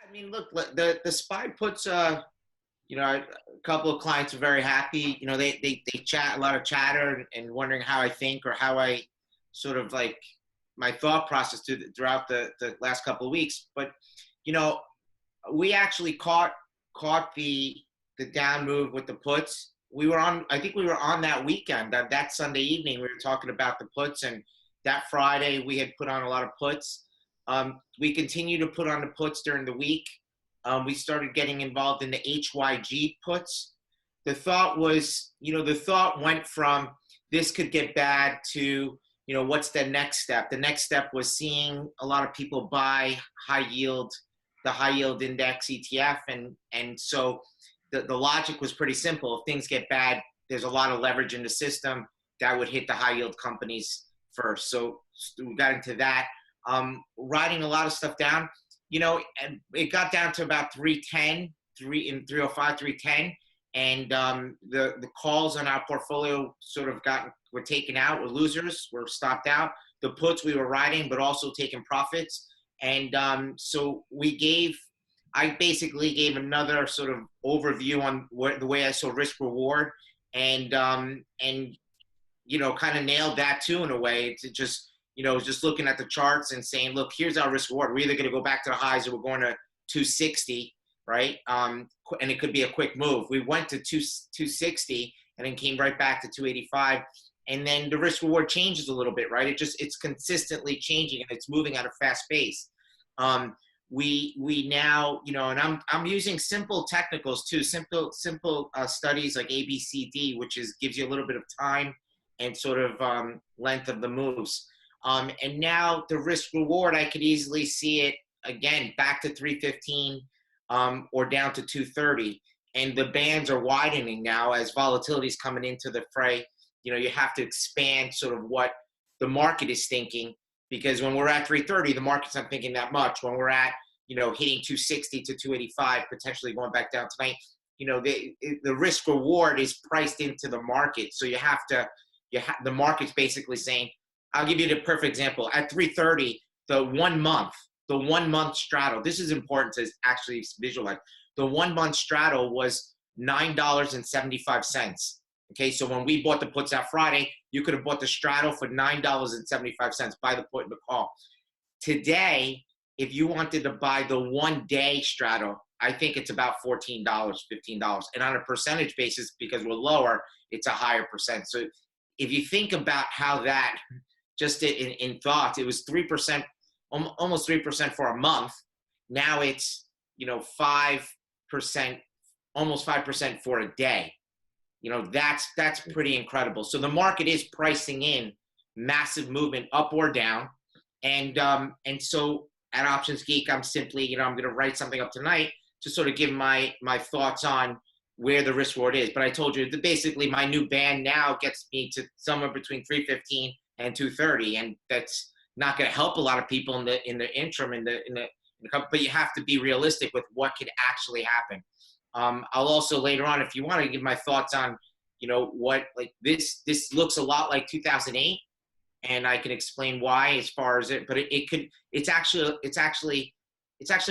I mean, look, the SPY puts, a couple of clients are very happy. They chat a lot of chatter and wondering how I think or how I sort of like my thought process throughout the last couple of weeks. But, you know, we actually caught the down move with the puts. I think we were on that weekend, that Sunday evening, we were talking about the puts, and that Friday we had put on a lot of puts. We continue to put on the puts during the week. We started getting involved in the HYG puts. The thought went from this could get bad to, what's the next step? The next step was seeing a lot of people buy the high yield index ETF. And so the logic was pretty simple. If things get bad, there's a lot of leverage in the system that would hit the high yield companies first. So we got into that, writing a lot of stuff down, and it got down to about 310, 305, 310. And the calls on our portfolio sort of were taken out, were losers, were stopped out. The puts we were writing, but also taking profits. And so I basically gave another sort of overview on the way I saw risk reward, and kind of nailed that too in a way. To just looking at the charts and saying, look, here's our risk reward. We're either going to go back to the highs or we're going to 260, right? And it could be a quick move. We went to 260 and then came right back to 285. And then the risk reward changes a little bit, right? It's consistently changing and it's moving at a fast pace. We now, and I'm using simple technicals too, simple studies like ABCD, which gives you a little bit of time and sort of length of the moves. And now the risk reward, I could easily see it again back to 315 or down to 230. And the bands are widening now as volatility is coming into the fray. You have to expand sort of what the market is thinking, because when we're at 330, the market's not thinking that much. When we're at, hitting 260 to 285, potentially going back down tonight, the risk reward is priced into the market. So the market's basically saying, I'll give you the perfect example. At 330, the 1 month straddle, this is important to actually visualize. The 1 month straddle was $9.75. Okay, so when we bought the puts out Friday, you could have bought the straddle for $9.75, buy the put and the call. Today, if you wanted to buy the 1 day straddle, I think it's about $14, $15. And on a percentage basis, because we're lower, it's a higher percent. So if you think about how that, just in thought, it was 3%, almost 3% for a month. Now it's, 5%, almost 5% for a day. That's pretty incredible. So the market is pricing in massive movement up or down. And so at Options Geek, I'm simply, I'm going to write something up tonight to sort of give my thoughts on where the risk reward is. But I told you that basically my new band now gets me to somewhere between 315 and 230. And that's not going to help a lot of people in the interim, but you have to be realistic with what could actually happen. I'll also later on, if you want to give my thoughts on, what, like this looks a lot like 2008, and I can explain why as far as it, but it's actually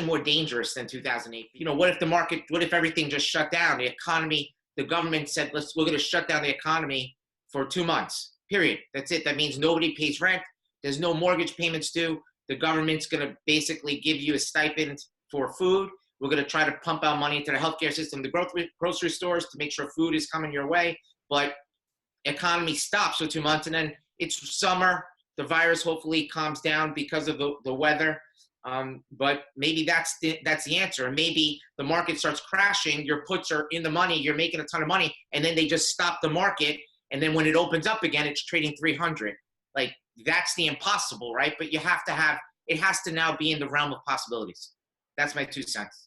more dangerous than 2008. What if everything just shut down? The economy, the government said, we're going to shut down the economy for 2 months, period. That's it. That means nobody pays rent. There's no mortgage payments due. The government's going to basically give you a stipend for food. We're going to try to pump out money into the healthcare system, the grocery stores, to make sure food is coming your way. But economy stops for 2 months, and then it's summer. The virus hopefully calms down because of the weather. But maybe that's the answer. And maybe the market starts crashing. Your puts are in the money. You're making a ton of money, and then they just stop the market. And then when it opens up again, it's trading 300. Like, that's the impossible, right? But it has to now be in the realm of possibilities. That's my 2 cents.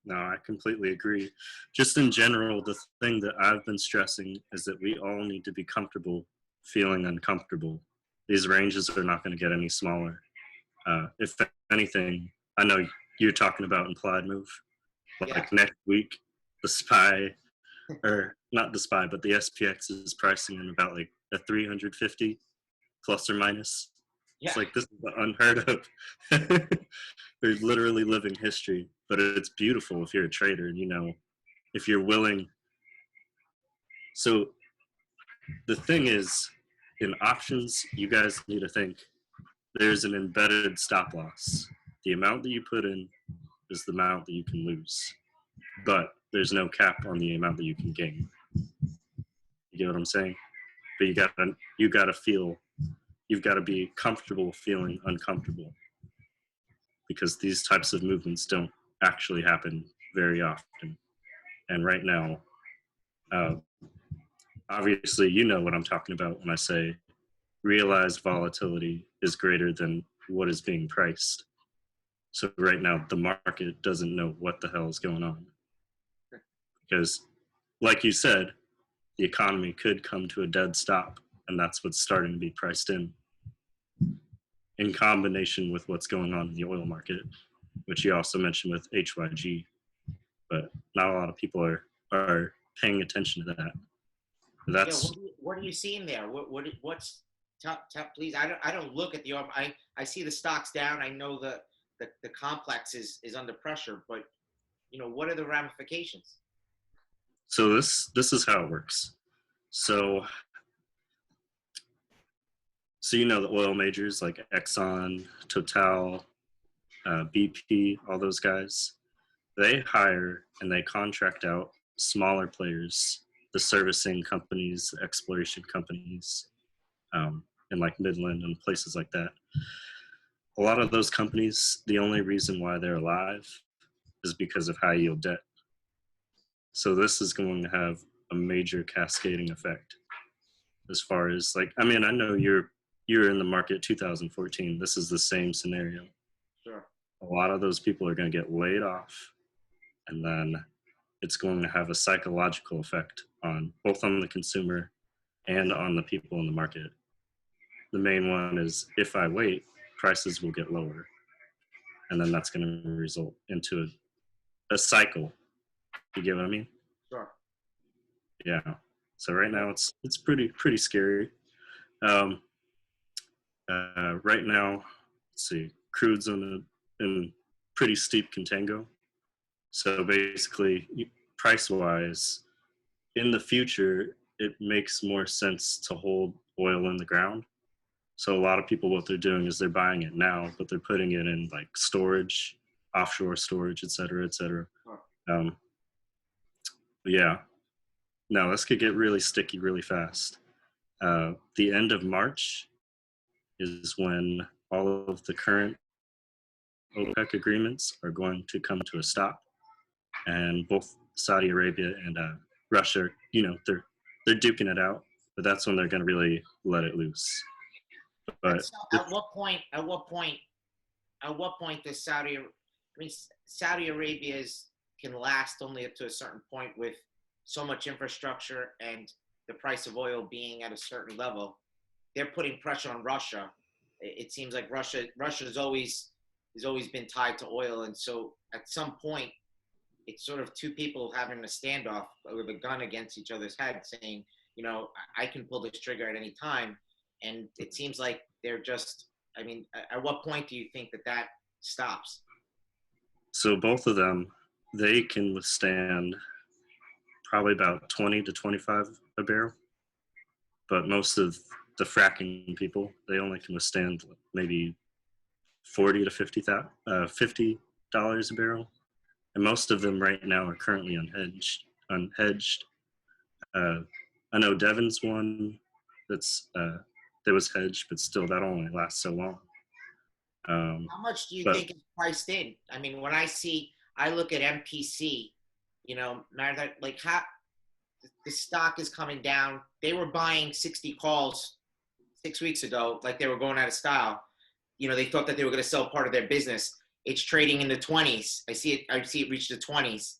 No, I completely agree. Just in general, the thing that I've been stressing is that we all need to be comfortable feeling uncomfortable. These ranges are not going to get any smaller. If anything, I know you're talking about implied move. Like next week, the SPY, or not the SPY, but the SPX is pricing in about like a 350 plus or minus. Yeah. It's like, this is unheard of. We're literally living history. but it's beautiful if you're a trader, if you're willing. So the thing is, in options, you guys need to think there's an embedded stop loss. The amount that you put in is the amount that you can lose, but there's no cap on the amount that you can gain. You get what I'm saying? But you've got to be comfortable feeling uncomfortable, because these types of movements don't actually happen very often. And right now, uh, obviously, you know what I'm talking about when I say realized volatility is greater than what is being priced. So right now, the market doesn't know what the hell is going on, because, like you said, the economy could come to a dead stop, and that's what's starting to be priced in combination with what's going on in the oil market, which you also mentioned with HYG. But not a lot of people are paying attention to that. That's what are you seeing there? What's top please? I don't look at the I see the stocks down. I know the complex is under pressure, but what are the ramifications? so this is how it works. So the oil majors like Exxon, Total, BP, all those guys, they hire and they contract out smaller players, the servicing companies, the exploration companies, in like Midland and places like that. A lot of those companies, the only reason why they're alive is because of high yield debt. So this is going to have a major cascading effect as far as I know you're in the market 2014. This is the same scenario. Sure. A lot of those people are going to get laid off, and then it's going to have a psychological effect on both on the consumer and on the people in the market. The main one is, if I wait, prices will get lower, and then that's going to result into a cycle. You get what I mean? Sure. Yeah. So right now it's pretty scary. Um, right now, let's see, crude's in pretty steep contango. So basically, price wise, in the future, it makes more sense to hold oil in the ground. So a lot of people, what they're doing is they're buying it now, but they're putting it in like storage, offshore storage, et cetera, et cetera. Um, yeah. Now this could get really sticky really fast. The end of March is when all of the current OPEC agreements are going to come to a stop, and both Saudi Arabia and Russia, they're duking it out, but that's when they're going to really let it loose. But at what point does Saudi Arabia's can last only up to a certain point with so much infrastructure and the price of oil being at a certain level. They're putting pressure on Russia. It seems like Russia's always been tied to oil, and so at some point it's sort of two people having a standoff with a gun against each other's head, saying, I can pull this trigger at any time. And it seems like they're just, at what point do you think that stops? So both of them, they can withstand probably about 20 to 25 a barrel. But most of the fracking people, they only can withstand maybe 40 to $50 a barrel. And most of them right now are currently unhedged. I know Devon's one that was hedged, but still that only lasts so long. How much do you think is priced in? When I look at MPC, how the stock is coming down. They were buying 60 calls 6 weeks ago, like they were going out of style. They thought that they were going to sell part of their business. It's trading in the 20s. I see it reach the 20s.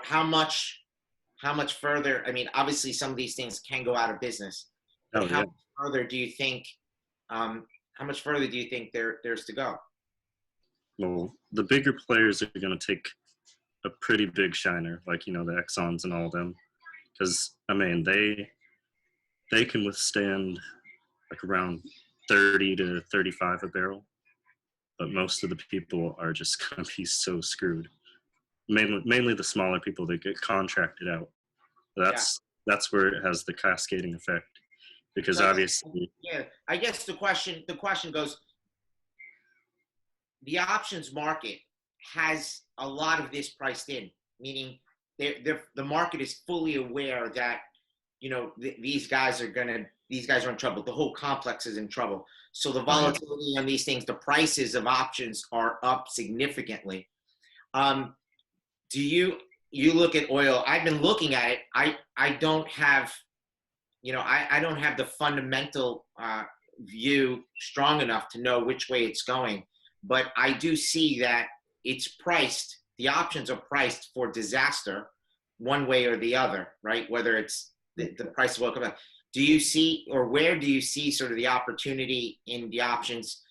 How much further? Obviously some of these things can go out of business. But how much further do you think? How much further do you think there's to go? Well, the bigger players are going to take a pretty big shiner, like the Exxons and all of them, because they can withstand like around 30 to 35 a barrel, but most of the people are just going to be so screwed. mainly the smaller people that get contracted out. Yeah. That's where it has the cascading effect, because So obviously, yeah, I guess the question goes, the options market has a lot of this priced in, meaning the market is fully aware that these guys are in trouble. The whole complex is in trouble. So the oh yeah, volatility on these things, the prices of options are up significantly. Um, do you look at oil? I've been looking at it. I don't have I don't have the fundamental view strong enough to know which way it's going, but I do see that it's priced. The options are priced for disaster, one way or the other, right? Whether it's the price of oil comes up. Do you see, or where do you see sort of the opportunity in the options,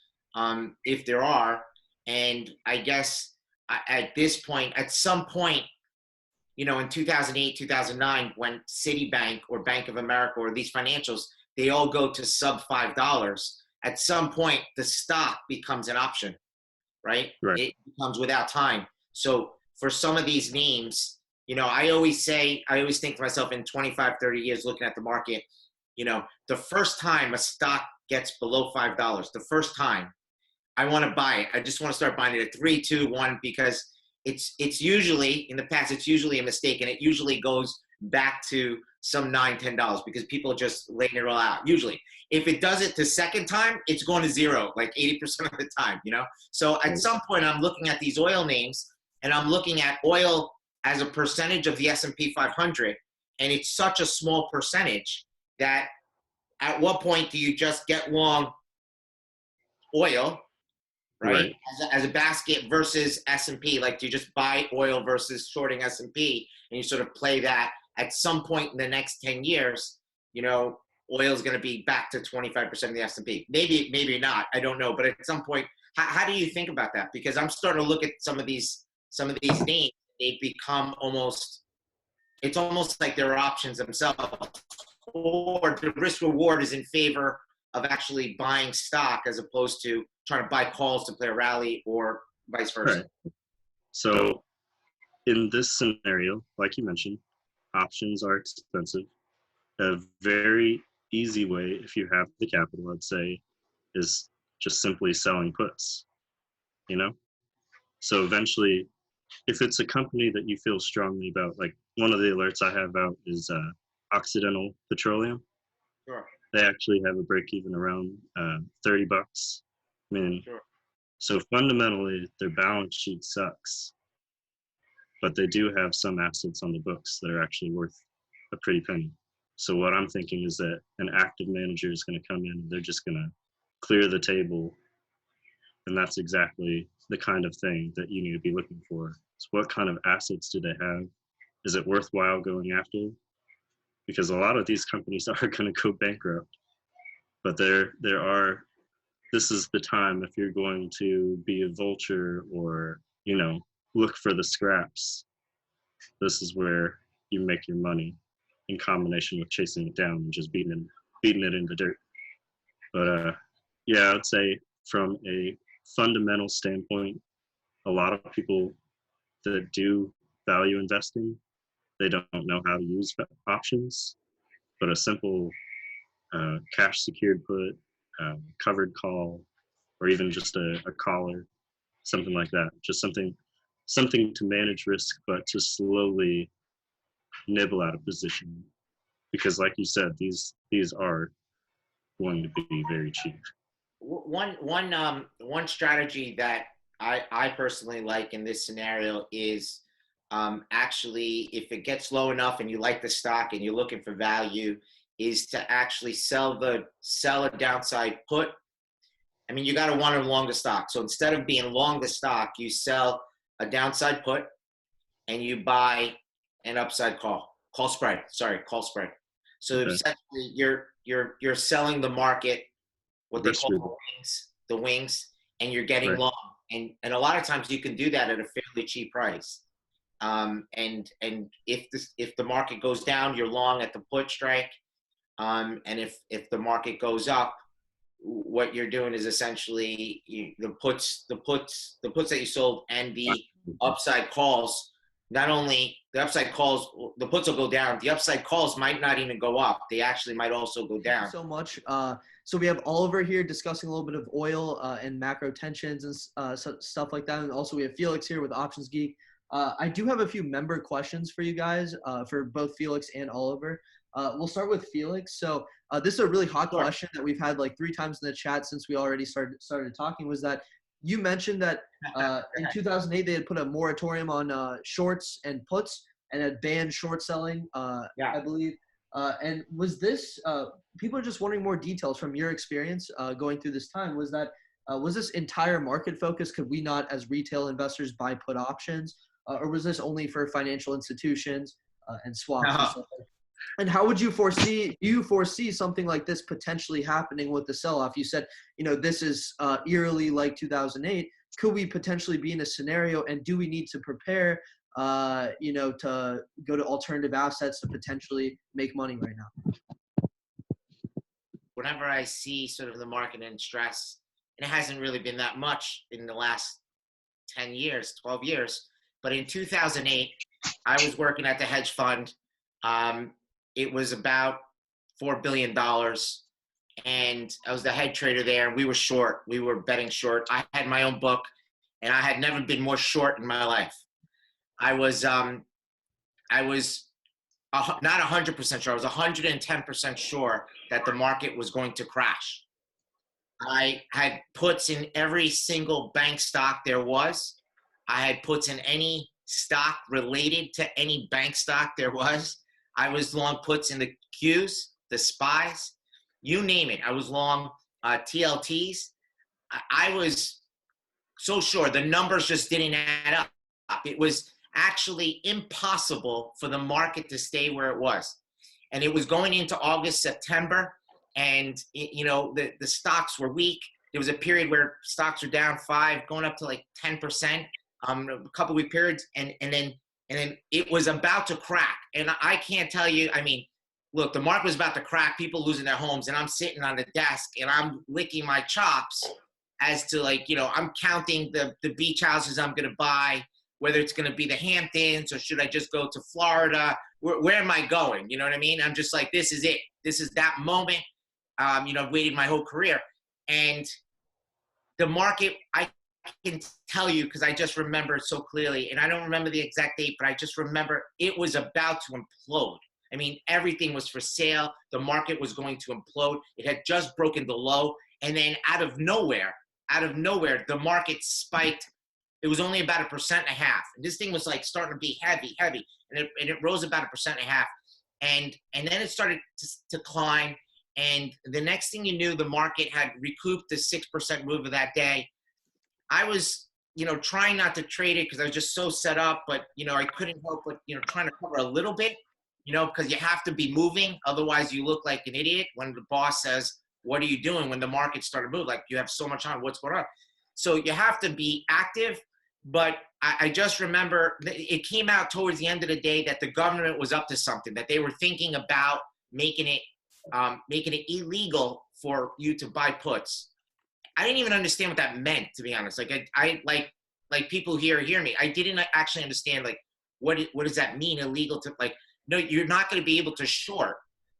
if there are? And I guess at this point, at some point, in 2008, 2009, when Citibank or Bank of America or these financials, they all go to sub $5. At some point, the stock becomes an option, right? right, It becomes without time. So for some of these names, I always think to myself in 25, 30 years looking at the market, the first time a stock gets below $5, the first time I want to buy it. I just want to start buying it at 3, 2, 1, because it's usually in the past, it's usually a mistake, and it usually goes back to some $9, $10 because people just laying it all out. Usually, if it does it the second time, it's going to zero like 80% of the time. So at some point, I'm looking at these oil names, and I'm looking at oil as a percentage of the S&P 500, and it's such a small percentage that at what point do you just get long oil, right? right. As a basket versus S&P, like do you just buy oil versus shorting S&P, and you sort of play that? At some point in the next 10 years, oil is going to be back to 25% of the S&P. Maybe not. I don't know. But at some point, how do you think about that? Because I'm starting to look at some of these names. They become it's almost like they're options themselves, or the risk reward is in favor of actually buying stock as opposed to trying to buy calls to play a rally, or vice versa. Right. So in this scenario, like you mentioned, options are expensive. A very easy way, if you have the capital, I'd say, is just simply selling puts, you know? So eventually, if it's a company that you feel strongly about, like one of the alerts I have out is Occidental Petroleum. Sure, They actually have a break even around $30. I mean, sure. so fundamentally, their balance sheet sucks, but they do have some assets on the books that are actually worth a pretty penny. So what I'm thinking is that an active manager is going to come in and they're just going to clear the table. And that's exactly the kind of thing that you need to be looking for. So what kind of assets do they have? Is it worthwhile going after? Because a lot of these companies are going to go bankrupt. But this is the time, if you're going to be a vulture or, look for the scraps, this is where you make your money, in combination with chasing it down and just beating it in the dirt. But yeah, I would say from a fundamental standpoint, a lot of people that do value investing, they don't know how to use options. But a simple cash secured put, covered call, or even just a collar, something like that, just something to manage risk, but to slowly nibble out a position, because like you said, these are going to be very cheap. One strategy that I personally like in this scenario is, actually, if it gets low enough and you like the stock and you're looking for value, is to actually sell a downside put. I mean, you got to want to long the stock. So instead of being long the stock, you sell a downside put and you buy an upside call spread. Sorry, call spread. So Okay. essentially, you're selling the market, what they call the wings, and you're getting Right. long. And a lot of times you can do that at a fairly cheap price. And if the market goes down, you're long at the put strike. And if the market goes up, what you're doing is essentially the puts that you sold and the upside calls not only the upside calls, the puts will go down, the upside calls might not even go up. They actually might also go Thank you down. so much. So we have Oliver here discussing a little bit of oil and macro tensions and stuff like that. And also we have Felix here with Options Geek. I do have a few member questions for you guys, for both Felix and Oliver. We'll start with Felix. So this is a really hot question that we've had like 3 times in the chat since we already started talking, was that you mentioned that in 2008 they had put a moratorium on shorts and puts and had banned short selling, I believe. And was this, people are just wondering more details from your experience going through this time. Was this entire market focus? Could we not, as retail investors, buy put options? Or was this only for financial institutions and swaps? And stuff like that? And how would you foresee something like this potentially happening with the sell-off? You said, this is eerily like 2008. Could we potentially be in a scenario, and do we need to prepare to go to alternative assets to potentially make money right now? Whenever I see sort of the market in stress, and it hasn't really been that much in the last 10 years, 12 years, but in 2008, I was working at the hedge fund. It was about $4 billion. And I was the head trader there, and we were short. We were betting short. I had my own book, and I had never been more short in my life. I was not 100% sure. I was 110% sure that the market was going to crash. I had puts in every single bank stock there was. I had puts in any stock related to any bank stock there was. I was long puts in the Qs, the SPYs, you name it. I was long TLTs. I was so sure. The numbers just didn't add up. It was actually impossible for the market to stay where it was. And it was going into August, September, and the stocks were weak. There was a period where stocks were down 5, going up to like 10%, a couple week periods, and then it was about to crack. And I can't tell you, look, the market was about to crack, people losing their homes, and I'm sitting on the desk and I'm licking my chops as to I'm counting the beach houses I'm going to buy, whether it's going to be the Hamptons or should I just go to Florida? Where am I going? You know what I mean? I'm just like, this is it. This is that moment. I've waited my whole career. And the market, I can tell you because I just remember it so clearly, and I don't remember the exact date, but I just remember it was about to implode. Everything was for sale. The market was going to implode. It had just broken the low. And then out of nowhere, the market spiked. It was only about 1.5%. And this thing was like starting to be heavy. And it rose about 1.5%. And then it started to climb. And the next thing you knew, the market had recouped the 6% move of that day. I was, trying not to trade it because I was just so set up, but, I couldn't help but, trying to cover a little bit, because you have to be moving. Otherwise you look like an idiot when the boss says, what are you doing when the market started to move? Like, you have so much on, what's going on? So you have to be active. But I just remember it came out towards the end of the day that the government was up to something, that they were thinking about making it illegal for you to buy puts. I didn't even understand what that meant, to be honest. Like I like people here hear me. I didn't actually understand what does that mean, illegal to, no, you're not going to be able to short.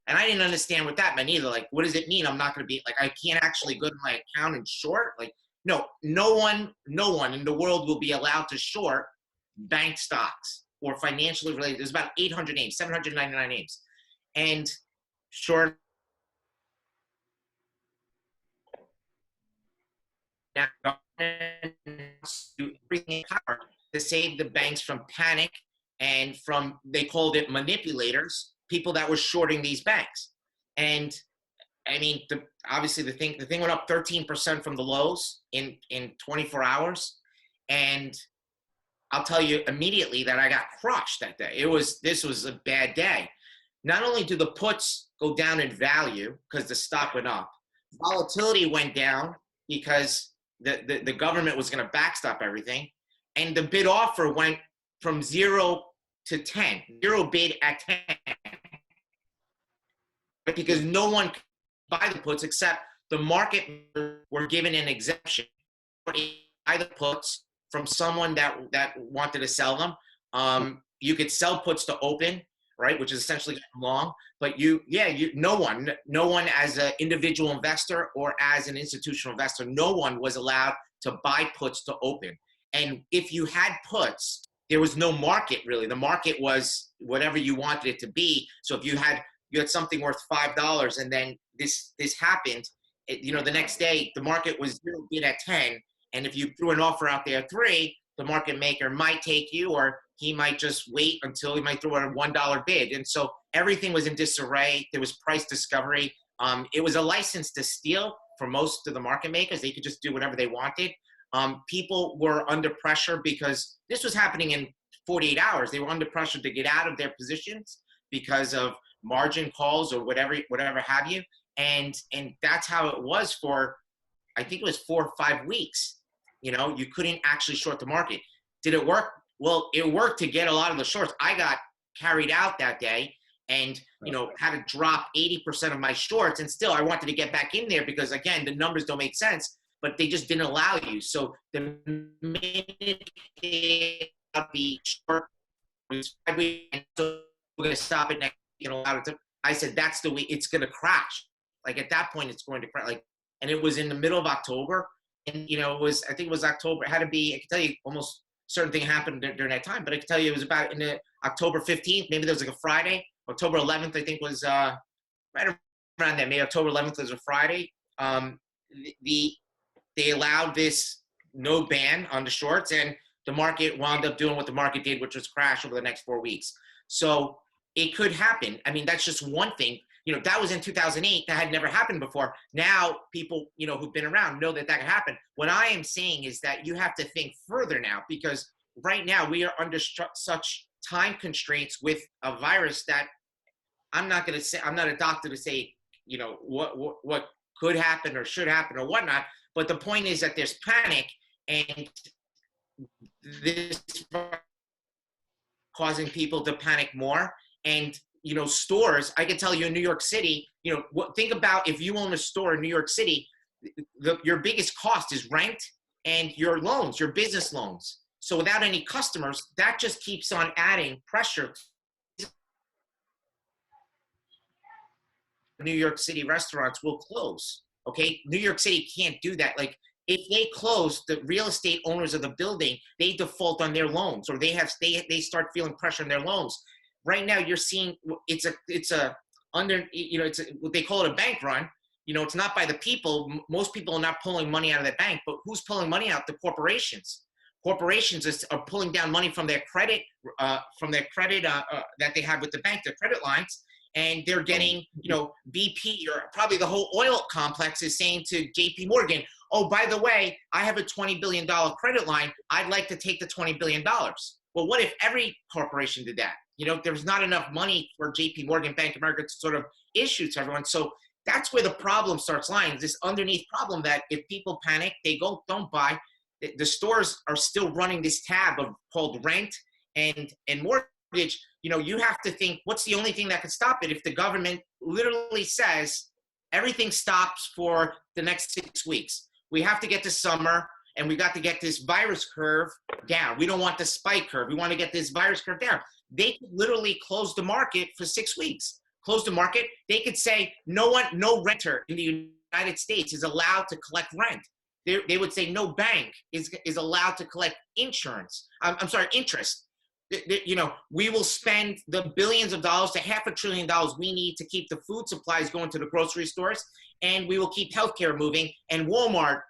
And I didn't understand what that meant either. Like, what does it mean? I'm not going to be I can't actually go to my account and short. No one in the world will be allowed to short bank stocks or financially related. There's about 800 names, 799 names, and short. Now, everything in power to save the banks from panic and from, they called it manipulators, people that were shorting these banks. And obviously the thing went up 13% from the lows in 24 hours. And I'll tell you immediately that I got crushed that day. This was a bad day. Not only do the puts go down in value because the stock went up, volatility went down because the government was going to backstop everything. And the bid offer went from 0 to 10, 0 bid at 10. Because no one could buy the puts except the market were given an exemption to buy the puts from someone that wanted to sell them. you could sell puts to open, right, which is essentially long. But no one as an individual investor or as an institutional investor, no one was allowed to buy puts to open. And if you had puts, there was no market really. The market was whatever you wanted it to be. So if you had something worth $5, and then this happened, the next day the market was zero bid at 10, and if you threw an offer out there at 3, the market maker might take you, or he might just wait until he might throw a $1 bid. And so everything was in disarray. There was price discovery. It was a license to steal for most of the market makers. They could just do whatever they wanted. People were under pressure because this was happening in 48 hours. They were under pressure to get out of their positions because of margin calls or whatever have you. And that's how it was for, I think it was 4 or 5 weeks. You couldn't actually short the market. Did it work? Well, it worked to get a lot of the shorts. I got carried out that day and, had to drop 80% of my shorts. And still, I wanted to get back in there because, again, the numbers don't make sense, but they just didn't allow you. So the minute they the short was 5 weeks, and so we're going to stop it next week and allow it to, I said, that's the way it's going to crash. Like at that point, it's going to crash. And it was in the middle of October. And, I think it was October. It had to be, I can tell you almost certain thing happened during that time, but I can tell you it was about in the October 15th, maybe there was like a Friday. October 11th, I think was right around there. Maybe October 11th was a Friday. They allowed this no ban on the shorts, and the market wound up doing what the market did, which was crash over the next 4 weeks. So it could happen. I mean, that's just one thing. That was in 2008. That had never happened before. Now people, who've been around know that could happen. What I am saying is that you have to think further now, because right now we are under such time constraints with a virus that I'm not a doctor to say, what could happen or should happen or whatnot. But the point is that there's panic, and this causing people to panic more. And stores, I can tell you in New York City, think about if you own a store in New York City, your biggest cost is rent and your loans, your business loans. So without any customers, that just keeps on adding pressure. New York City restaurants will close. Okay. New York City can't do that. Like if they close, the real estate owners of the building, they default on their loans, or they start feeling pressure on their loans. Right now, you're seeing it's what they call it a bank run. It's not by the people. Most people are not pulling money out of the bank, but who's pulling money out? The corporations. Corporations are pulling down money from their credit, that they have with the bank, their credit lines, and they're getting, BP or probably the whole oil complex is saying to JP Morgan, oh, by the way, I have a $20 billion credit line. I'd like to take the $20 billion. Well, what if every corporation did that? There's not enough money for JP Morgan, Bank of America to sort of issue to everyone. So that's where the problem starts lying, this underneath problem that if people panic, they don't buy. The stores are still running this tab called rent and mortgage. You have to think, what's the only thing that could stop it? If the government literally says everything stops for the next 6 weeks, we have to get to summer and we got to get this virus curve down. We don't want the spike curve. We want to get this virus curve down. They could literally close the market for 6 weeks. Close the market. They could say no renter in the United States is allowed to collect rent. They would say no bank is allowed to collect interest. We will spend the billions of dollars to $500 billion we need to keep the food supplies going to the grocery stores, and we will keep healthcare moving. And Walmart,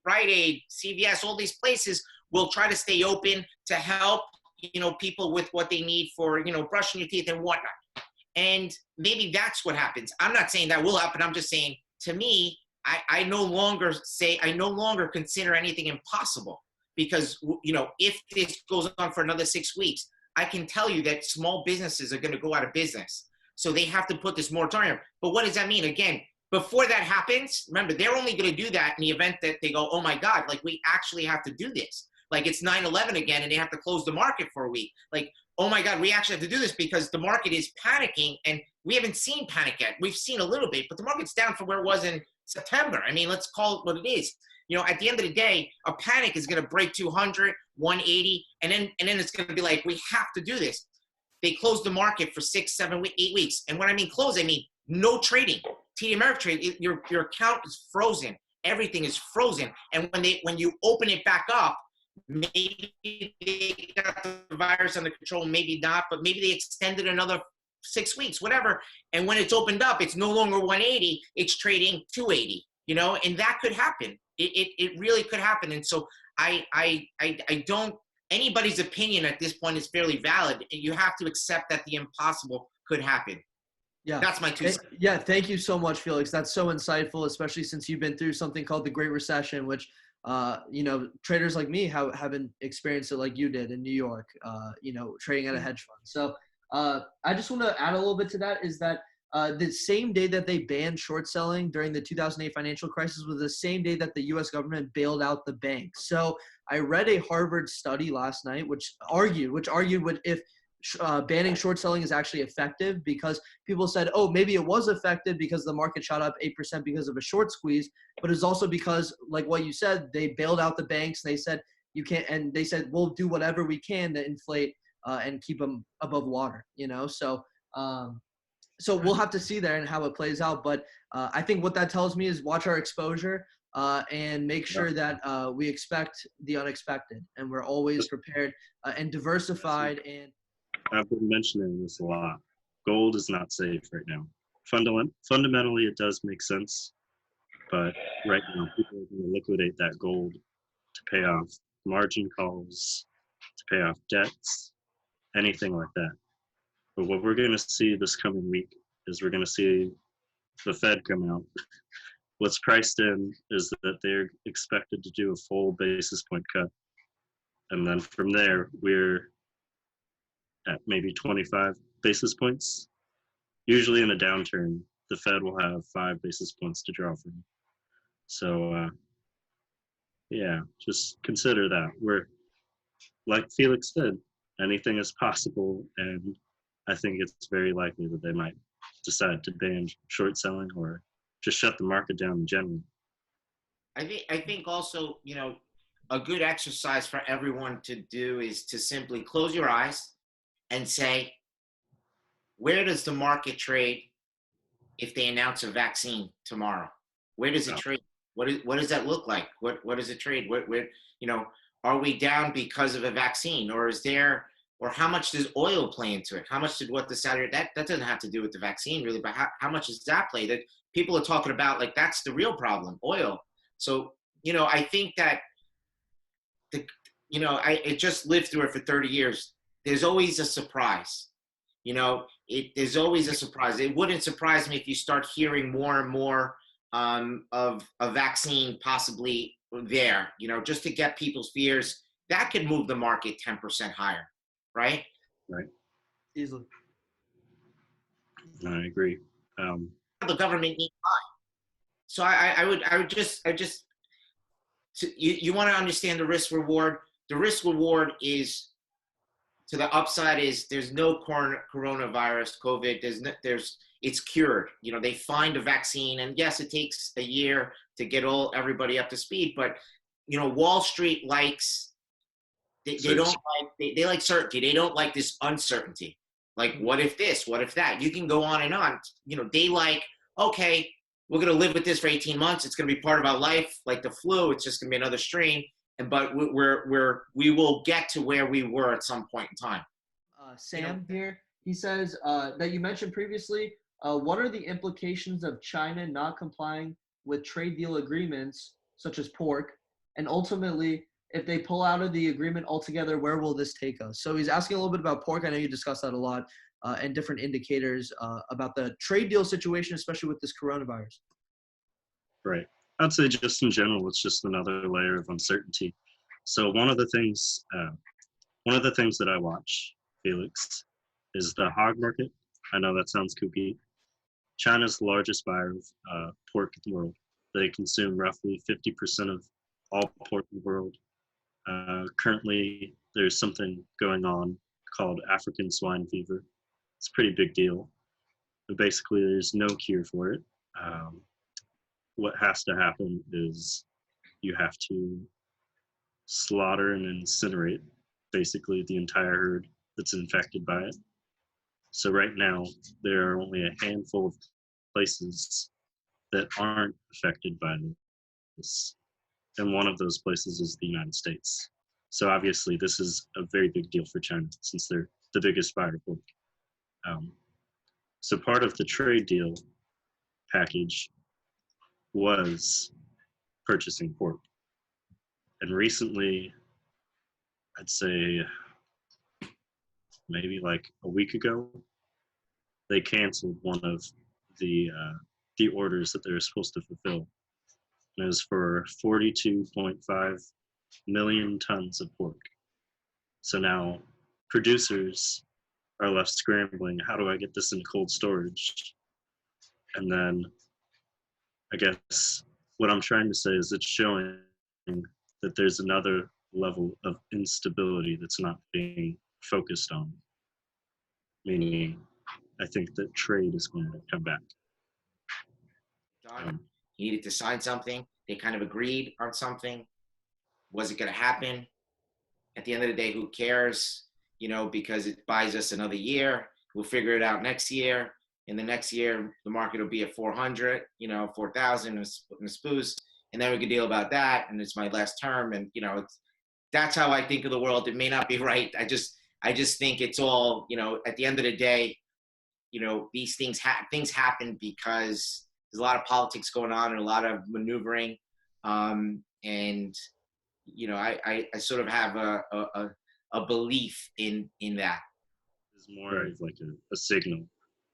Rite Aid, CVS, all these places will try to stay open to help people with what they need for brushing your teeth and whatnot. And maybe that's what happens. I'm not saying that will happen. I'm just saying, to me, I no longer consider anything impossible, because if this goes on for another 6 weeks, I can tell you that small businesses are going to go out of business. So they have to put this moratorium. But what does that mean? Again, before that happens, remember, they're only going to do that in the event that they go, oh my God, like we actually have to do this. Like it's 9/11 again, and they have to close the market for a week. Like, oh my God, we actually have to do this because the market is panicking, and we haven't seen panic yet. We've seen a little bit, but the market's down from where it was in September. I mean, let's call it what it is. at the end of the day, a panic is going to break 200, 180, and then it's going to be like, we have to do this. They closed the market for 6, 7, 8 weeks. And when I mean close, I mean no trading. TD Ameritrade, your account is frozen. Everything is frozen. And when you open it back up, maybe they got the virus under control, maybe not, but maybe they extended another 6 weeks, whatever. And when it's opened up, it's no longer 180, it's trading 280, and that could happen. It really could happen. And so I don't, anybody's opinion at this point is fairly valid. You have to accept that the impossible could happen. Yeah. That's my 2 cents. Yeah. Thank you so much, Felix. That's so insightful, especially since you've been through something called the Great Recession, which, traders like me haven't experienced it like you did in New York, trading at a hedge fund. So I just want to add a little bit to that is that the same day that they banned short selling during the 2008 financial crisis was the same day that the U.S. government bailed out the banks. So I read a Harvard study last night, which argued with if banning short selling is actually effective, because people said, oh, maybe it was effective because the market shot up 8% because of a short squeeze, but it's also because, like what you said, they bailed out the banks. They said you can't, and they said we'll do whatever we can to inflate and keep them above water. So we'll have to see there and how it plays out. But I think what that tells me is watch our exposure and make sure that we expect the unexpected, and we're always prepared and diversified. And I've been mentioning this a lot. Gold is not safe right now. Fundamentally, it does make sense, but right now people are going to liquidate that gold to pay off margin calls, to pay off debts, anything like that. But what we're going to see this coming week is we're going to see the Fed come out. What's priced in is that they're expected to do a full basis point cut. And then from there, we're at maybe 25 basis points. Usually in a downturn, the Fed will have 5 basis points to draw from. So, just consider that. We're, like Felix said, anything is possible, and I think it's very likely that they might decide to ban short selling or just shut the market down in general. I think also, a good exercise for everyone to do is to simply close your eyes and say, where does the market trade if they announce a vaccine tomorrow? Where does it trade? What does that look like? What does it trade? Are we down because of a vaccine, or how much does oil play into it? How much did what the Saturday, that doesn't have to do with the vaccine really, but how much does that play? That people are talking about, like, that's the real problem, oil. So, I think that I just lived through it for 30 years. There's always a surprise. There's always a surprise. It wouldn't surprise me if you start hearing more and more of a vaccine possibly there, just to get people's fears. That could move the market 10% higher, right? Right. Easily. I agree. The government needs time. So I would just you want to understand the risk reward. The risk reward is, to the upside is, there's no coronavirus, COVID. It's cured. They find a vaccine, and yes, it takes a year to get everybody up to speed. But Wall Street likes, they like certainty. They don't like this uncertainty. Like, what if this? What if that? You can go on and on. They like, okay, we're gonna live with this for 18 months. It's gonna be part of our life, like the flu. It's just gonna be another strain. But we will get to where we were at some point in time. Sam here, he says that you mentioned previously, what are the implications of China not complying with trade deal agreements such as pork? And ultimately, if they pull out of the agreement altogether, where will this take us? So he's asking a little bit about pork. I know you discussed that a lot, and different indicators about the trade deal situation, especially with this coronavirus. Right. I'd say just in general, it's just another layer of uncertainty. So one of the things that I watch, Felix, is the hog market. I know that sounds kooky. China's the largest buyer of pork in the world. They consume roughly 50% of all pork in the world. Currently, there's something going on called African swine fever. It's a pretty big deal. But basically, there's no cure for it. What has to happen is you have to slaughter and incinerate basically the entire herd that's infected by it. So right now, there are only a handful of places that aren't affected by this. And one of those places is the United States. So obviously, this is a very big deal for China since they're the biggest buyer of pork. So part of the trade deal package was purchasing pork. And recently, I'd say maybe like a week ago, they canceled one of the orders that they were supposed to fulfill. And it was for 42.5 million tons of pork. So now producers are left scrambling. How do I get this into cold storage? And then I guess what I'm trying to say is it's showing that there's another level of instability that's not being focused on. Meaning, I think that trade is going to come back. John, he needed to sign something. They kind of agreed on something. Was it going to happen? At the end of the day, who cares? You know, because it buys us another year. We'll figure it out next year. In the next year, the market will be at 400, 4,000 in a spoos. And then we can deal about that. And it's my last term. And, that's how I think of the world. It may not be right. I just think it's all, at the end of the day, these things happen because there's a lot of politics going on and a lot of maneuvering. And, I sort of have a belief in that. It's more of like a signal.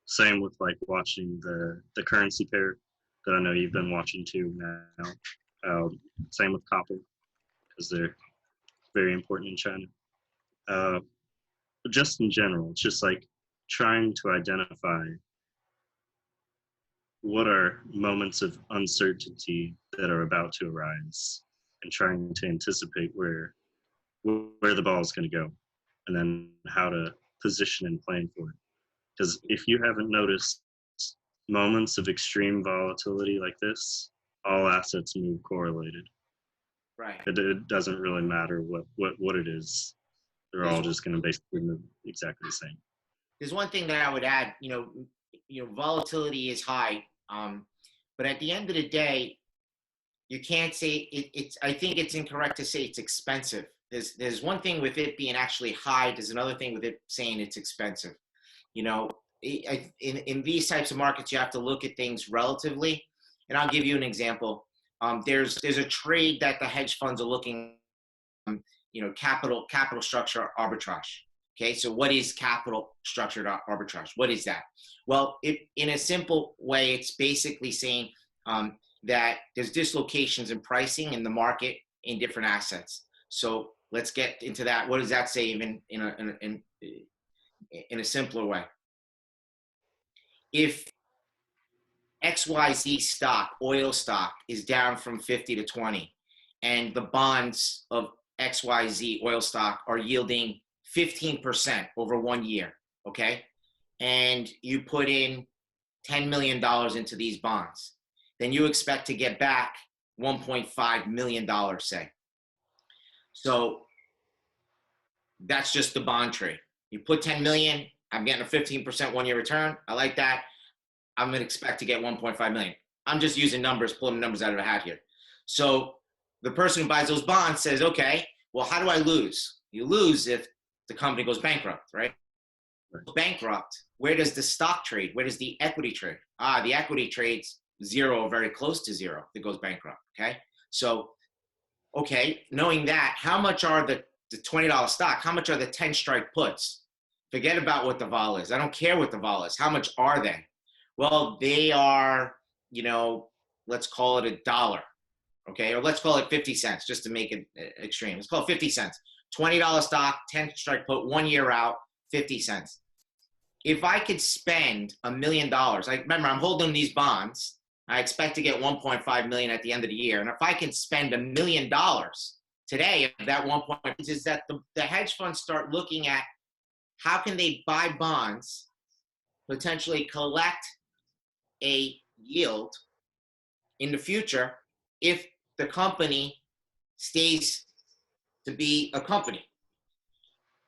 Same with like watching the currency pair that I know you've been watching too now. Same with copper, because they're very important in China. But just in general, it's just like trying to identify what are moments of uncertainty that are about to arise and trying to anticipate where the ball is going to go and then how to position and plan for it. Because if you haven't noticed moments of extreme volatility like this, all assets move correlated. Right. It doesn't really matter what it is. They're all just going to basically move exactly the same. There's one thing that I would add, volatility is high. But at the end of the day, you can't say I think it's incorrect to say it's expensive. There's one thing with it being actually high. There's another thing with it saying it's expensive. In these types of markets, you have to look at things relatively. And I'll give you an example. There's a trade that the hedge funds are looking, capital structure arbitrage. Okay, so what is capital structured arbitrage? What is that? Well, in a simple way, it's basically saying that there's dislocations in pricing in the market in different assets. So let's get into that. What does that say even in a simpler way? If XYZ stock, oil stock, is down from 50 to 20, and the bonds of XYZ oil stock are yielding 15% over 1 year, okay? And you put in $10 million into these bonds, then you expect to get back $1.5 million, say. So that's just the bond trade. You put 10 million, I'm getting a 15% 1 year return. I like that. I'm going to expect to get 1.5 million. I'm just using numbers, pulling numbers out of a hat here. So the person who buys those bonds says, okay, well, how do I lose? You lose if the company goes bankrupt, right? Bankrupt, where does the stock trade? Where does the equity trade? The equity trades zero or very close to zero if it goes bankrupt, okay? So, okay, knowing that, how much are the $20 stock? How much are the 10 strike puts? Forget about what the vol is. I don't care what the vol is. How much are they? Well, they are, let's call it $1, okay? Or let's call it 50 cents just to make it extreme. Let's call it 50 cents. $20 stock, 10 strike put, 1 year out, 50 cents. If I could spend $1 million, remember I'm holding these bonds, I expect to get 1.5 million at the end of the year. And if I can spend $1 million today, that 1.5 is that the hedge funds start looking at how can they buy bonds, potentially collect a yield in the future if the company stays to be a company?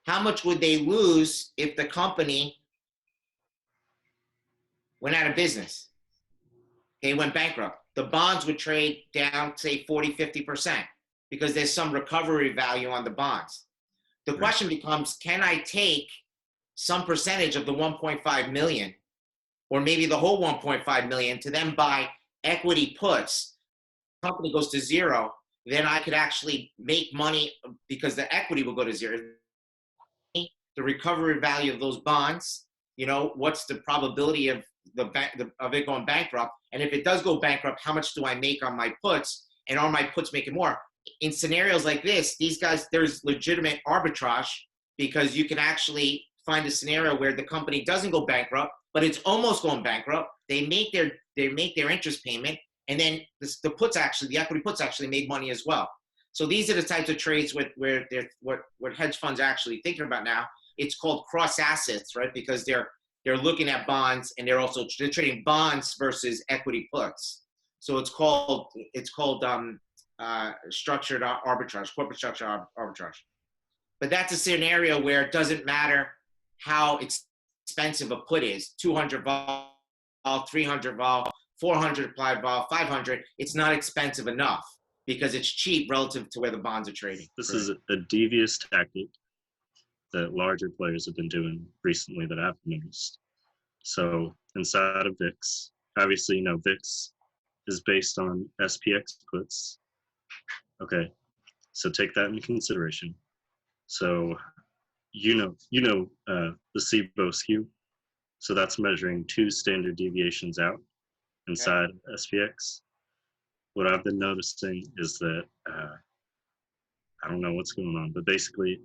How much would they lose if the company went out of business? They went bankrupt. The bonds would trade down, say 40, 50%, because there's some recovery value on the bonds. The question becomes, can I take some percentage of the 1.5 million, or maybe the whole 1.5 million, to then buy equity puts? The company goes to zero, then I could actually make money because the equity will go to zero. The recovery value of those bonds, what's the probability of of it going bankrupt? And if it does go bankrupt, how much do I make on my puts? And are my puts making more? In scenarios like this, these guys, there's legitimate arbitrage, because you can actually find a scenario where the company doesn't go bankrupt, but it's almost going bankrupt. They make their interest payment, and then the equity puts actually made money as well. So these are the types of trades where what hedge funds are actually thinking about now. It's called cross assets, right? Because they're looking at bonds, and they're trading bonds versus equity puts. So it's called structured arbitrage, corporate structure arbitrage. But that's a scenario where it doesn't matter how expensive a put is, 200 vol, 300 vol, 400 applied vol, 500. It's not expensive enough because it's cheap relative to where the bonds are trading. This is a devious tactic that larger players have been doing recently that I've noticed. So inside of VIX, obviously, VIX is based on SPX puts. Okay, so take that into consideration. So the SIBO skew. So that's measuring 2 standard deviations out inside SPX. What I've been noticing is that I don't know what's going on, but basically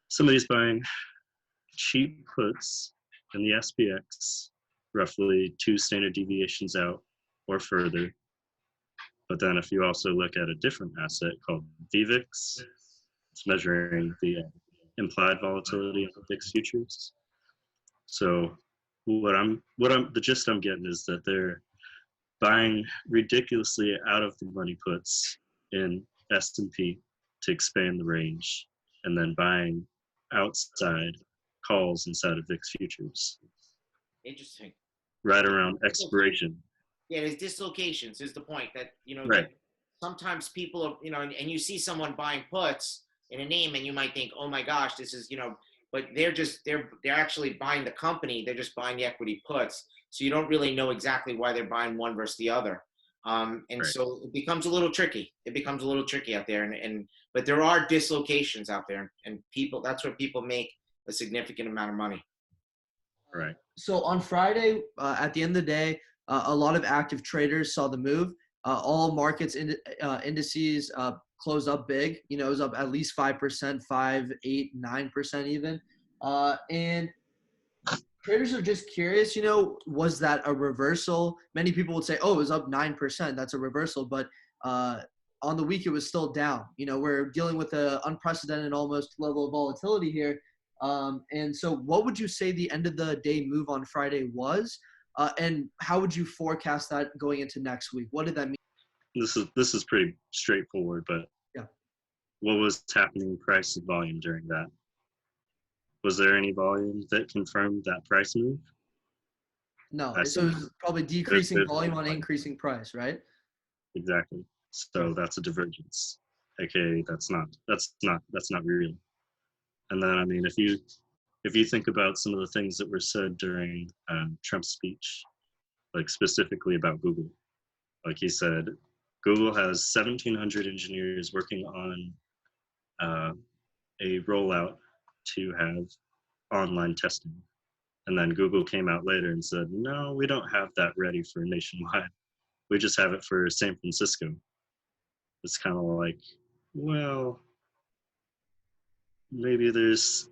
somebody's buying cheap puts in the SPX, roughly 2 standard deviations out or further. But then if you also look at a different asset called VVIX, it's measuring the implied volatility of the VIX futures. So the gist I'm getting is that they're buying ridiculously out of the money puts in S&P to expand the range, and then buying outside calls inside of VIX futures. Interesting. Right around expiration. Yeah, there's dislocations is the point that, right. Sometimes people are, and you see someone buying puts in a name, and you might think, oh my gosh, this is, but they're actually buying the company. They're just buying the equity puts. So you don't really know exactly why they're buying one versus the other. So it becomes a little tricky. It becomes a little tricky out there. But there are dislocations out there, and that's where people make a significant amount of money. Right. So on Friday, at the end of the day, a lot of active traders saw the move. All markets indices closed up big. It was up at least 5%, 5, 8, 9% even. And traders are just curious, was that a reversal? Many people would say, oh, it was up 9%. That's a reversal. But on the week, it was still down. We're dealing with an unprecedented almost level of volatility here. And so what would you say the end of the day move on Friday was? And how would you forecast that going into next week? What did that mean? This is pretty straightforward, but yeah. What was happening in price and volume during that? Was there any volume that confirmed that price move? No. So it was probably decreasing volume on increasing price, right? Exactly. So that's a divergence. Okay, that's not real. And then if you think about some of the things that were said during Trump's speech, like specifically about Google, like he said, Google has 1,700 engineers working on a rollout to have online testing. And then Google came out later and said, no, we don't have that ready for nationwide. We just have it for San Francisco. It's kind of like, well, maybe there's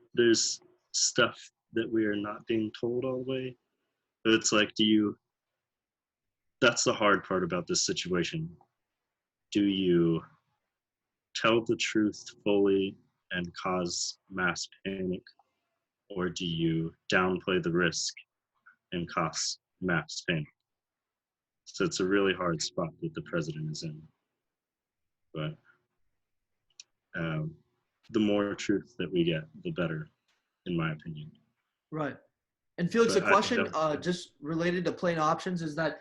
stuff that we are not being told all the way. But it's like, that's the hard part about this situation. Do you tell the truth fully and cause mass panic, or do you downplay the risk and cause mass panic? So it's a really hard spot that the president is in. But the more truth that we get, the better, in my opinion. Right. And Felix, a But question just related to plain options is that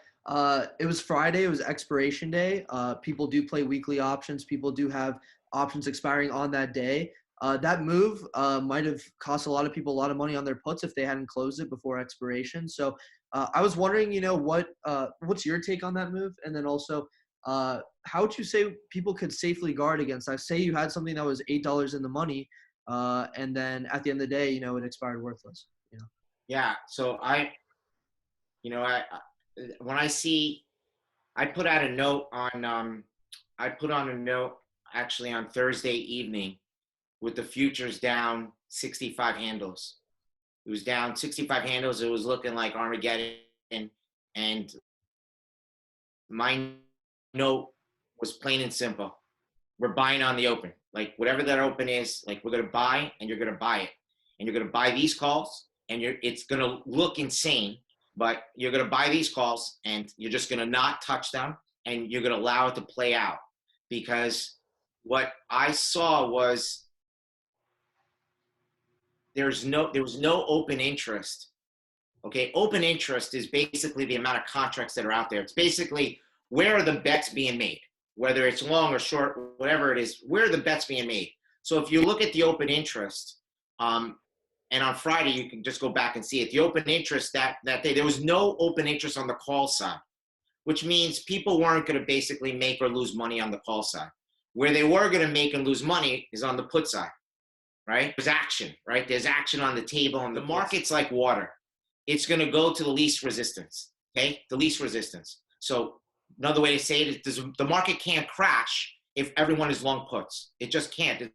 it was Friday, it was expiration day. People do play weekly options. People do have options expiring on that day. That move might have cost a lot of people a lot of money on their puts if they hadn't closed it before expiration. So I was wondering, what's your take on that move? And then also, how would you say people could safely guard against that? Say you had something that was $8 in the money, and then at the end of the day, it expired worthless. Yeah. So when I see, I put out a note on, I put on a note actually on Thursday evening with the futures down 65 handles. It was down 65 handles. It was looking like Armageddon. And my note was plain and simple. We're buying on the open. Like whatever that open is, like we're going to buy and you're going to buy it. And you're going to buy these calls and it's going to look insane, but you're going to buy these calls and you're just going to not touch them and you're going to allow it to play out. Because what I saw was there was no open interest. Okay, open interest is basically the amount of contracts that are out there. It's basically where are the bets being made, whether it's long or short, whatever it is, where are the bets being made? So if you look at the open interest, and on Friday, you can just go back and see it. The open interest that day, there was no open interest on the call side, which means people weren't going to basically make or lose money on the call side. Where they were going to make and lose money is on the put side, right? There's action, right? There's action on the table, and the market's like water. It's going to go to the least resistance, okay? The least resistance. So another way to say it is the market can't crash if everyone is long puts. It just can't at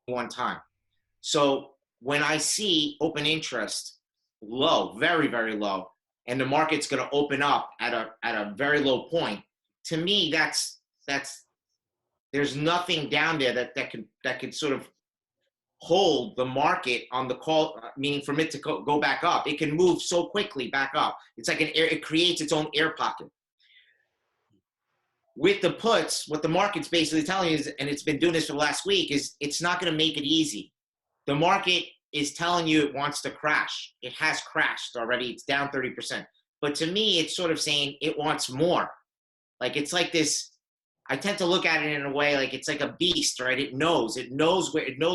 one time. So when I see open interest low, very, very low, and the market's going to open up at a very low point, to me, that's there's nothing down there that could sort of hold the market on the call, meaning for it to go back up. It can move so quickly back up. It's like it creates its own air pocket. With the puts, what the market's basically telling you is, and it's been doing this for the last week, is it's not going to make it easy. The market is telling you it wants to crash. It has crashed already. It's down 30%. But to me, it's sort of saying it wants more. Like it's like this, I tend to look at it in a way like it's like a beast, right? It knows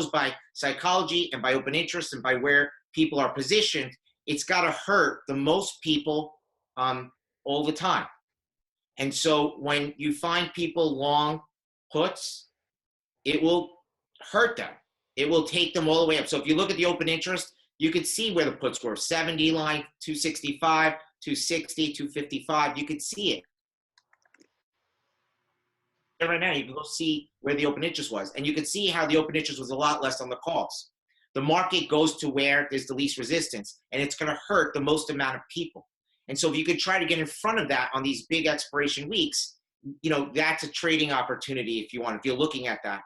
by psychology and by open interest and by where people are positioned. It's got to hurt the most people all the time. And so when you find people long puts, it will hurt them. It will take them all the way up. So if you look at the open interest, you can see where the puts were. 70 line, 265, 260, 255. You could see it. Right now, you can go see where the open interest was. And you can see how the open interest was a lot less on the calls. The market goes to where there's the least resistance, and it's going to hurt the most amount of people. And so if you could try to get in front of that on these big expiration weeks, that's a trading opportunity if you're looking at that.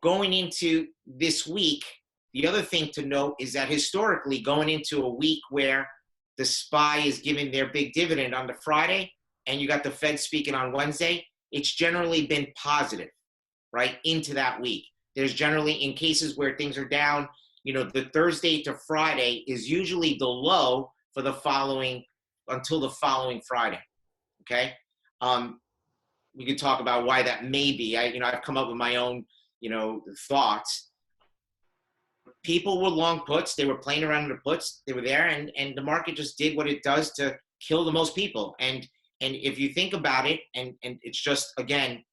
Going into this week, the other thing to note is that historically, going into a week where the SPY is giving their big dividend on the Friday, and you got the Fed speaking on Wednesday, it's generally been positive, right, into that week. There's generally, in cases where things are down, the Thursday to Friday is usually the low for the following, until the following Friday, okay? We could talk about why that may be. I've come up with my own, thoughts. People were long puts. They were playing around with the puts. They were there, and the market just did what it does to kill the most people. And if you think about it, and it's just, again,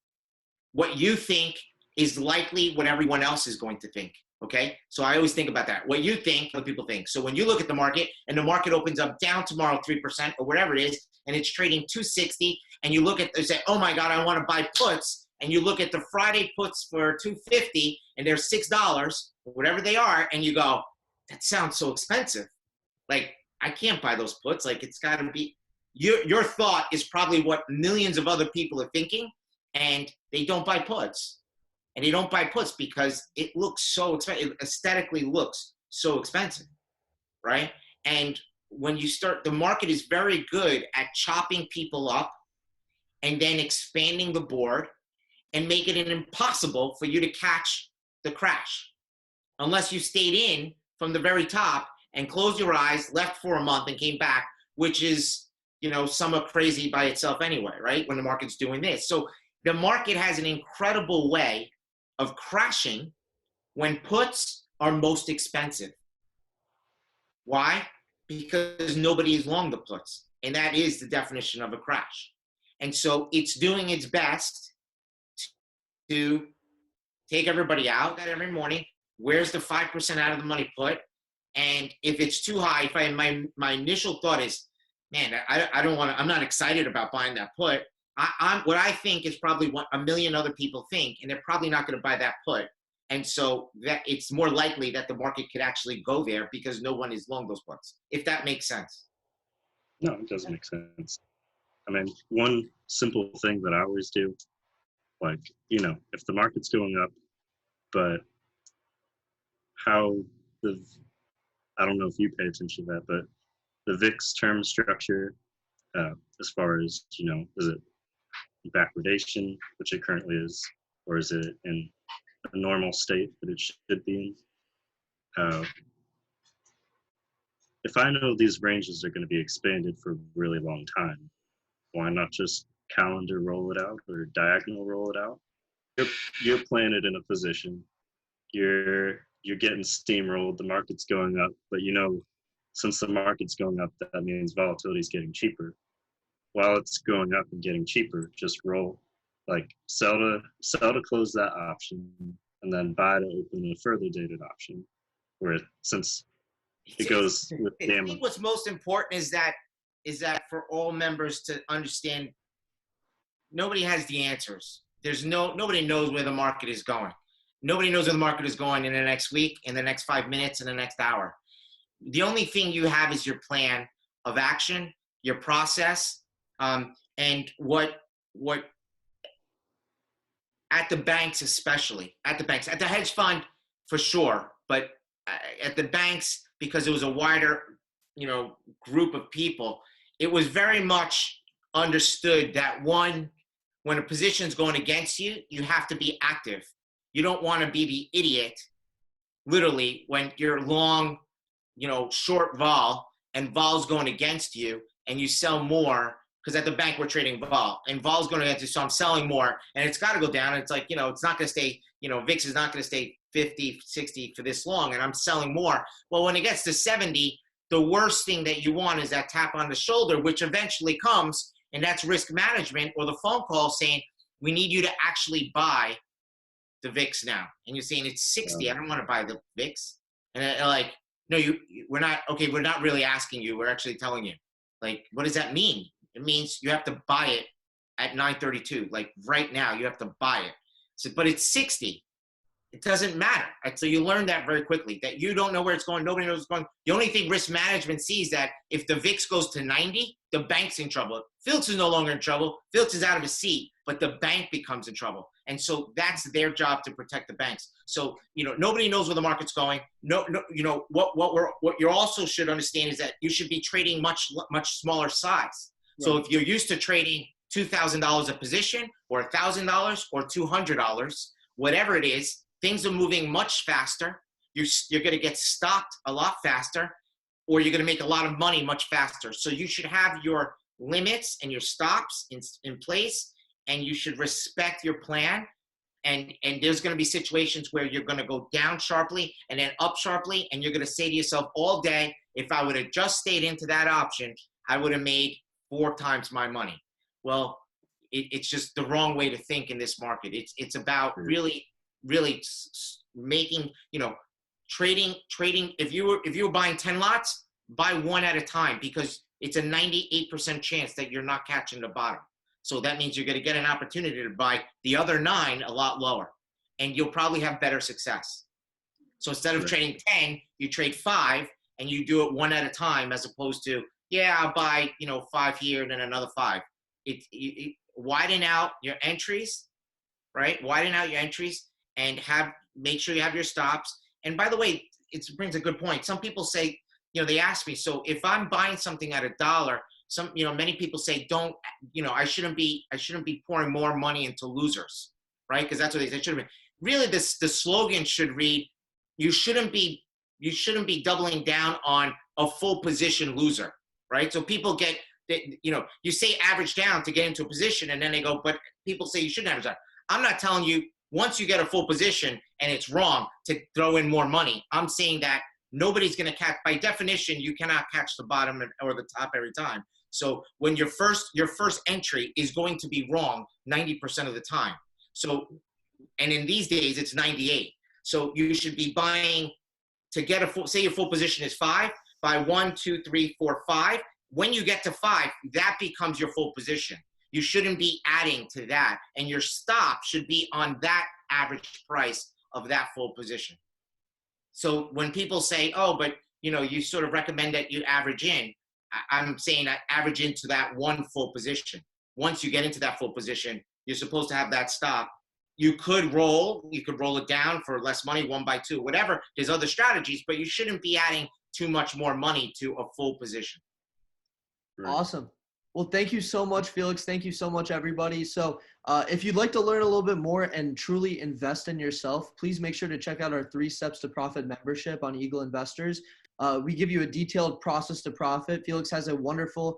what you think is likely what everyone else is going to think, okay? So I always think about that. What you think, what people think. So when you look at the market, and the market opens up down tomorrow 3% or whatever it is, and it's trading 260, and you look at, you say, oh my God, I want to buy puts, and you look at the Friday puts for 250, and they're $6, whatever they are, and you go, that sounds so expensive. Like, I can't buy those puts. Like, it's got to be, your thought is probably what millions of other people are thinking, and they don't buy puts. And they don't buy puts because it looks so expensive. It aesthetically looks so expensive, right? And when you start, the market is very good at chopping people up and then expanding the board and make it impossible for you to catch the crash unless you stayed in from the very top and closed your eyes, left for a month and came back, which is, somewhat crazy by itself anyway, right? When the market's doing this. So the market has an incredible way of crashing when puts are most expensive. Why? Because nobody is long the puts. And that is the definition of a crash. And so it's doing its best to take everybody out every morning. Where's the 5% out of the money put? And if it's too high, my initial thought is, man, I don't want to, I'm not excited about buying that put. What I think is probably what a million other people think, and they're probably not going to buy that put. And so that it's more likely that the market could actually go there because no one is long those puts, if that makes sense. No, it doesn't make sense. I mean, one simple thing that I always do, like, if the market's going up, but I don't know if you pay attention to that, but the VIX term structure, as far as, is it backwardation, which it currently is, or is it in a normal state that it should be in? If I know these ranges are going to be expanded for a really long time, why not just calendar roll it out or diagonal roll it out? You're planted in a position, you're getting steamrolled, the market's going up, but since the market's going up, that means volatility is getting cheaper. While it's going up and getting cheaper, just roll, like sell to close that option and then buy to open a further dated option, where since it goes with I think what's most important is that for all members to understand, nobody has the answers. Nobody knows where the market is going. Nobody knows where the market is going in the next week, in the next 5 minutes, in the next hour. The only thing you have is your plan of action, your process, and what at the banks, especially at the hedge fund for sure, but at the banks, because it was a wider, group of people, it was very much understood that when a position's going against you, you have to be active. You don't want to be the idiot, literally, when you're long, short vol and vol's going against you and you sell more, because at the bank we're trading vol and vol's going against you, so I'm selling more and it's got to go down. And it's like, it's not going to stay, VIX is not going to stay 50, 60 for this long, and I'm selling more. Well, when it gets to 70, the worst thing that you want is that tap on the shoulder, which eventually comes, and that's risk management or the phone call saying, we need you to actually buy the VIX now. And you're saying it's 60. I don't want to buy the VIX. And they're like, no, we're not, okay, we're not really asking you. We're actually telling you. Like, what does that mean? It means you have to buy it at 9:32. Like right now, you have to buy it. So, but it's 60. It doesn't matter. Right? So you learn that very quickly, that you don't know where it's going. Nobody knows what's going. The only thing risk management sees that if the VIX goes to 90, the bank's in trouble. Phillips is no longer in trouble. Phillips is out of his seat, but the bank becomes in trouble. And so that's their job, to protect the banks. So, nobody knows where the market's going. No, what you also should understand is that you should be trading much smaller size. Right. So if you're used to trading $2,000 a position or $1,000 or $200, whatever it is, things are moving much faster. You're going to get stopped a lot faster, or you're going to make a lot of money much faster. So you should have your limits and your stops in place, and you should respect your plan. And there's going to be situations where you're going to go down sharply and then up sharply, and you're going to say to yourself all day, if I would have just stayed into that option, I would have made 4 times my money. Well, it's just the wrong way to think in this market. It's about really making, trading. If you were buying 10 lots, buy 1 at a time, because it's a 98% chance that you're not catching the bottom. So that means you're going to get an opportunity to buy the other 9 a lot lower, and you'll probably have better success. So instead of trading 10, you trade 5, and you do it 1 at a time, as opposed to, I'll buy, 5 here and then another 5. Widen out your entries, right? Widen out your entries and make sure you have your stops. And by the way, it brings a good point. Some people say, they ask me, so if I'm buying something at $1, many people say, I shouldn't be pouring more money into losers. right? Because that's what they should have been. Really, the slogan should read, you shouldn't be doubling down on a full position loser, right? So people get, you say average down to get into a position, and then they go, but people say you shouldn't average down. I'm not telling you once you get a full position and it's wrong to throw in more money. I'm saying that nobody's going to catch, by definition, you cannot catch the bottom or the top every time. So when your first entry is going to be wrong 90% of the time. So, and in these days it's 98. So you should be buying to get a full, say your full position is 5, buy 1, 2, 3, 4, 5. When you get to 5, that becomes your full position. You shouldn't be adding to that, and your stop should be on that average price of that full position. So when people say, oh, but you sort of recommend that you average in, I'm saying that average into that one full position. Once you get into that full position, you're supposed to have that stop. You could roll it down for less money, 1 by 2, whatever. There's other strategies, but you shouldn't be adding too much more money to a full position. Right. Awesome. Well, thank you so much, Felix. Thank you so much, everybody. So if you'd like to learn a little bit more and truly invest in yourself, please make sure to check out our 3 Steps to Profit membership on Eagle Investors. We give you a detailed process to profit. Felix has a wonderful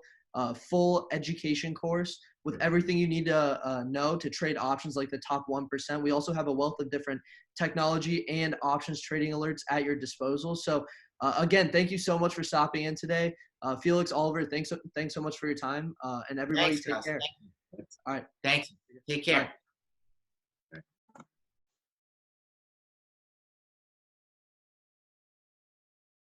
full education course with everything you need to know to trade options like the top 1%. We also have a wealth of different technology and options trading alerts at your disposal. So again, thank you so much for stopping in today. Felix, Oliver, thanks so much for your time. And everybody, take care. Thank you. All right. Thanks. Take care.